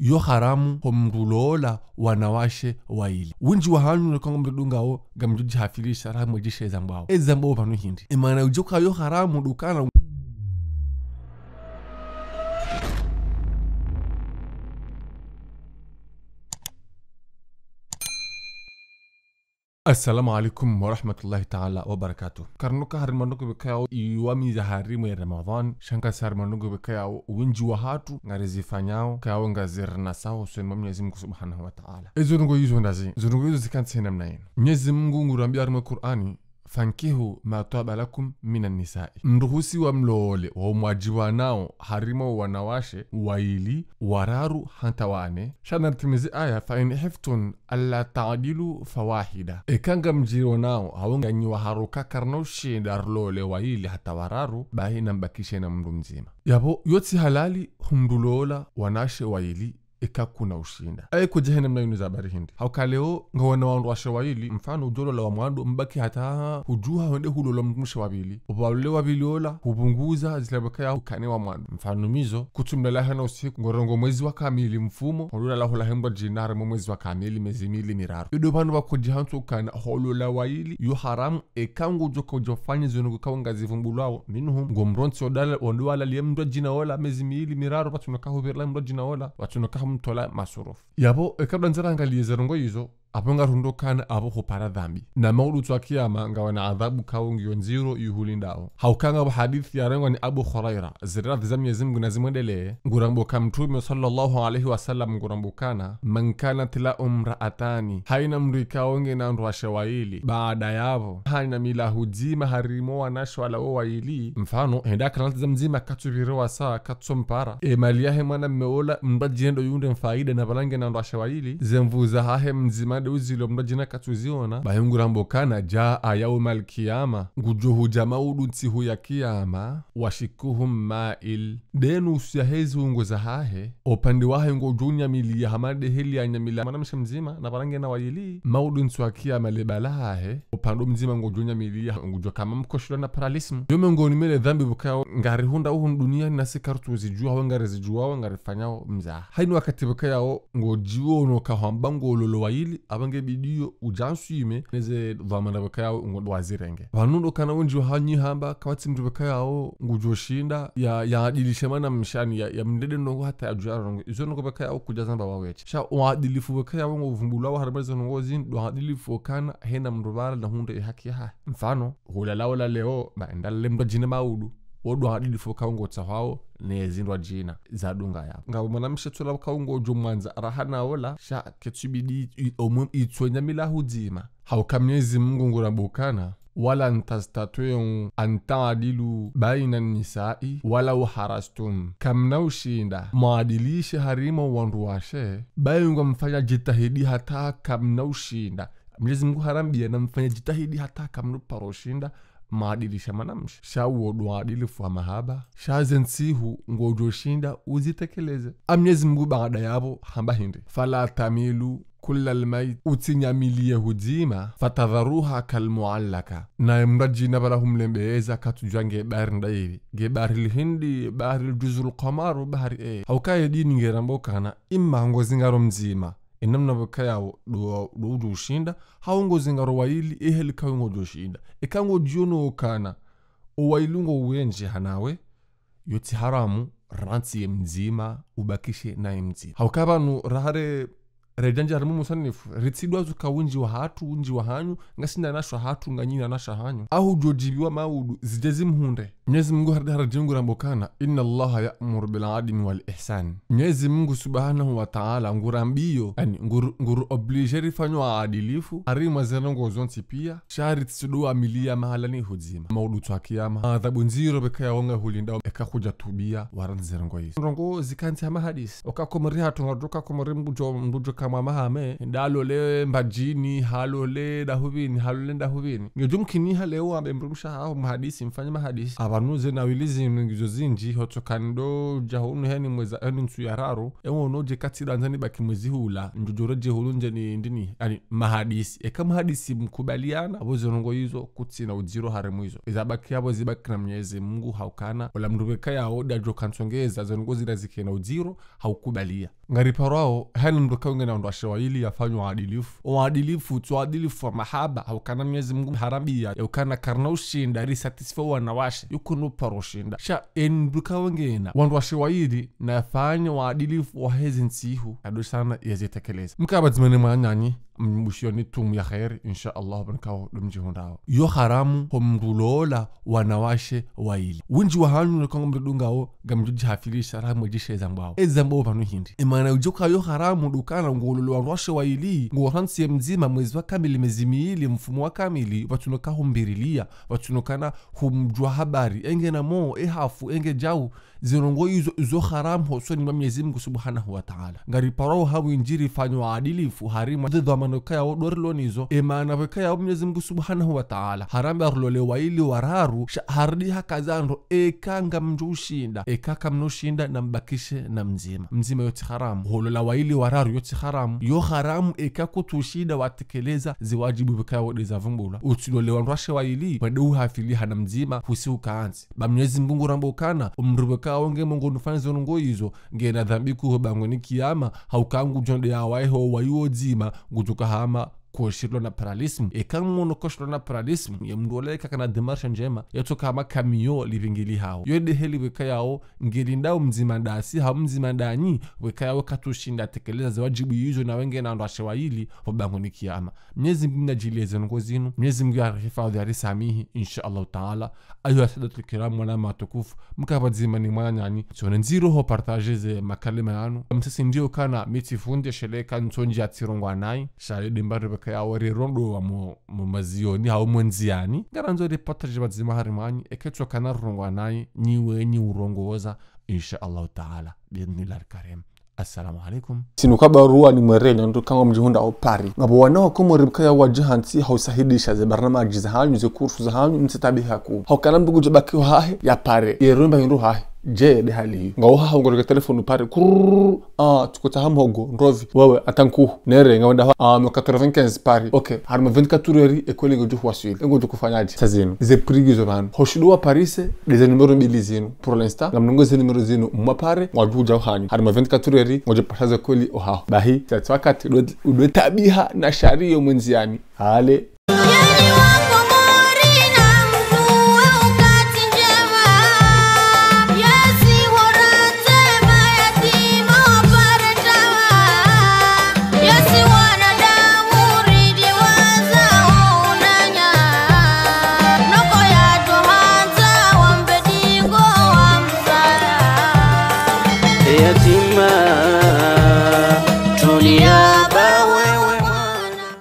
yo haramu homrulola wanawashe waili winji wa hanyu nekonga mdungao gamjuji hafilisha ramu jishe zambao ezambao panu hindi imana ujoka yo haramu dukana. Assalamu alaikum wa rahmatullahi ta'ala wa barakatuh. Karnuka harimanuku bekao iwami za harimu ya Ramadhan. Shanka harimanuku bekao winji wa hatu ngarizifanyao kao ngazirna sao sema Mwenyezi Mungu Subhanahu wa Ta'ala. Ezo nungo hizo ndazi. Zunungo hizo zikanti namna mnaini. Mwenyezi Mungu ngurambia harimu Qur'ani fankihu ma taba lakum minan nisa'i. Mruhusi wa mlole wa umwajiwa nao harimo wanawashe waili wararu hantawane. Shana timizi aya fa in hiftun alla ta'dilu fawahida. Ekanga mjiro nao hawonga nyiwa haruka karnoshi darlole waili hata wararu bahina mbakishe na mndu mzima. Yabo yotsi halali humdulola wanashe waili ikakuna ushinda ay kujehena mnayuni za bari hindi haukaleo ngawana wandu washe waili mfano ujolo la wamwando mbaki hata hujuha wende hulola mtumushe wabili upawule wabili ola hupunguza zilabaka ya ukane wamwando mfano mizo kutumlalaha na usiku ngorongo mwezi wa kamili mfumo hulula la hula hemba jinare mwezi wa kamili mezimili miraru yudo panu wakujihantu ukana holola waili yu haramu ekangu joko ujofanya zinugu kaunga zivumbulao minuhum ngomronti odala onduwala liye mdwa jina ola mezimili miraru watunakahu birla mdwa jina ola watunakahu mtola masuruf yabo ekabla nzarangaliye zerongo hizo aponga rundokana abo hupara dhambi na maudu twa kiyama ngawana adhabu kaungi yonziro yuhulindao haukanga wa hadithi ya rengo ni Abu Huraira ziradhi za Mwenyezi Mungu nazimwendelee nguramboka mtume sallallahu alaihi wasallam ngurambokana man kanat la umraatani haina mrikaonge na ndwashe waili baada yavo haina mila hujima harimo wanashe wala waili mfano henda kanat za mzima katubiro wasa katsompara mali yahe mwana mmeola mbajendo yunde mfaida na balange na ndwashe waili zemvuza hahe mzima uzilo mrajina katuziona bahingurambokana jaa yawmal qiyama ngujuhu jamaudu ntihu ya kiyama washikuhum ma'il denu usiyahezi ungoza hahe opande wahe ngojunya mili ya hamade heli ya nyamila manamisha mzima na barange na wayili maudu ntihu ya kiyama lebala hahe opando mzima ngojunya mili ya ngujua kama mkoshula na paralismu yome ngoni mele dhambi bukao ngari hunda uhun dunia nasi kartu zijua wa ngari zijua wa ngari fanyao mza hainu wakati bukao ngojiwo unoka huambango ulolo wayili abange bidiyo ujansuime neze dhamana bakaya ngwazirenge vanundo kana wenji hanyi hamba kawati mtu bakaya ngujoshinda ya adilishemana mshani ya mdede nongo hata ajaro izo nongo bakaya kujazamba waweche sha wadilifu bakaya ngovumbula wa harbazo nongo zin wadilifu kana hena mrubala na hunde haki ha mfano hulala wala leo baendale mdo jina maudu odo adilifu kaungo tsahao nezindwa jina zadunga yapo ngabo mwanamshe tsola kaungo jumwanza arahana wala sha ketubidi omwe itswenya mila hudima haukamnyezi Mungu ngurabukana wala ntastatwe antadilu baina nisa'i wala uharastum kamna ushinda maadilishe harimo wandu washe bayunga mfanya jitahidi hata kamna ushinda Mwenyezi Mungu harambia na mfanya jitahidi hata kamna paroshinda maadilisha manamshi shawo duadilifu wa mahaba shazensihu ngojoshinda uzitekeleze Mwenyezi Mungu baada yabo hamba hindi fala tamilu kullal mayt utinyamilie hudima fatadharuha kalmuallaka na mrajina balahum lembeeza katujwange barnda hivi gebari hindi bahari juzul qamaru bahari haukaye dini ngerambokana imma ngozingaro mzima inamna bakaya do ushinda haungozingaro waili ehelika ngojoshinda ekango jono kana owailungo uwenje hanawe yoti haramu ranti mzima ubakishe na mzima haukabanu rahare rejanja harimu musanifu ritsidwa zuka unji wa hatu unji wa hanyu ngasinda nasho hatu nganyina nasha hanyu ahu jojibiwa maudu zijezi mhunde Mwenyezi Mungu harajingu rambokana inna Allaha ya'muru bil 'adli wal ihsan Mwenyezi Mungu Subhanahu wa Ta'ala ngurambiyo yani ngur obligeri fanywa adilifu arima zenongo zonti pia shari tsidua milia mahalani huzima maudu twakiyama adhabu nziro bekaya wonga hulinda ekakuja tubia waranzerongo hizo rongo zikanti ama hadisi okakomori hatu ngadoka komori mbujo kama mahame ndalo le mbajini halo le dahubini ngejumkini haleo ambemrumsha hao mahadisi mfanye mahadisi abanuze na wilizi ngizo zinji hotokando jahunu heni mweza nsu yararo noje katira nzani baki mwezi hula njujoroje hulunje ni ndini yani mahadisi kama hadisi mkubaliana abozo nongo hizo kutsina ujiro haremu hizo izabaki abo zibaki na Mwenyezi Mungu haukana wala mrubeka yao dajo kansongeza zongo zirazike na ujiro haukubalia ngariparao hani mdoka wenge na ndwashe wa ili yafanywa uadilifu tuadilifu wa mahaba au kana Mwenyezi Mungu harambia au kana karna ushinda ri satisfy wanawashe yuko no paroshinda sha mdoka wenge na wandwashe wa ili na yafanya uadilifu wa hezi nsihu ado sana yazitekeleza mkabadzimene mwanyanyi mbushoni tumu ya khair insha Allah bankao dumjihondao yo haramu homrulola wanawashe waili winji wa hanu nekongo mdungao gamjuji hafilisha haramu jishe zambao ezambao panu hindi imana ujoka yo haramu dukana ngololo wanawashe waili ngoransi mzima mwezi wa kamili mezimiili mfumo wa kamili watunoka humbirilia watunokana humjua habari enge na mo hafu enge jau zirongo izo haramu hosoni Mwenyezi Mungu Subhanahu wa Ta'ala ngari parao hawu injiri fanywa adilifu harimu dhidwa manokaya odorlonizo emana wekaya Mwenyezi Mungu Subhanahu wa Ta'ala harambe arlole waili wararu hardi hakazando ekanga mjushinda ekaka mnoshinda na mbakishe na mzima yote haramu holola waili wararu yote haramu yo haramu ekakutushida watekeleza ziwajibu wekaya odeza vumbula utulole wanrashe waili wadu hafili hana mzima husi ukaanzi ba Mwenyezi Mungu rambokana umrubeka wenge Mungu nufanya zonongo hizo ngena dhambi kuhobangoni kiyama haukangu jonde ya waiho waiwo zima ngutuka hama koshilo na paralism ekamu koshilo na paralism ya mndole kana demarsha njema yatoka hama kamio livingili hao yode heli weka yao ngelindao mzima ndasi ha mzima ndani weka yao katushinda tekeleza zawajibu hizo na wenge na ndashe waili hobangoni kiyama Mwenyezi Mungu najileze ngozinu Mwenyezi Mungu arifadhi arisamihi insha Allah Ta'ala ayu asadatul kiram wana matukufu mkabadzima ni mwanyani sone nziro ho partager makalima yanu msisi ndio kana mitifunde sheleka ntonji atirongwa nai shale dimbaru kaya wari rondo wa mazioni hao mwenziani garanzo de partage bazima harimani eketso kana rongwa nai niwe urongoza insha Allah Ta'ala biidhnillah karim. Assalamu alaikum. Sinukaba ruwa ni mwerenya ndo kanga mjihunda au pari ngabo wanao komo ribkaya wajahansi hausahidisha ze barnamaji za hanyu ze kursu za hanyu msitabiha ku haukana mbugu jabaki hahe ya pare yerumba hindu hahe je de hali ngawo ha ngorega telefonu pare tukuta hamhogo ndovi wewe atanku nere ngawanda mo 95 pare okay harma 24 heures ekole ngo juhu waswili ngo jukufanyaje sazinu ze prigizo ban hoshudo Paris des numéros bilizinu pour l'instant ngamnongo ze numéros zinu mapare ngwajuja hanyu harma 24 heures ngo jupashaza koli oha bahi tatwakati udwe tabiha na sharia mwenziani hale yatima tulia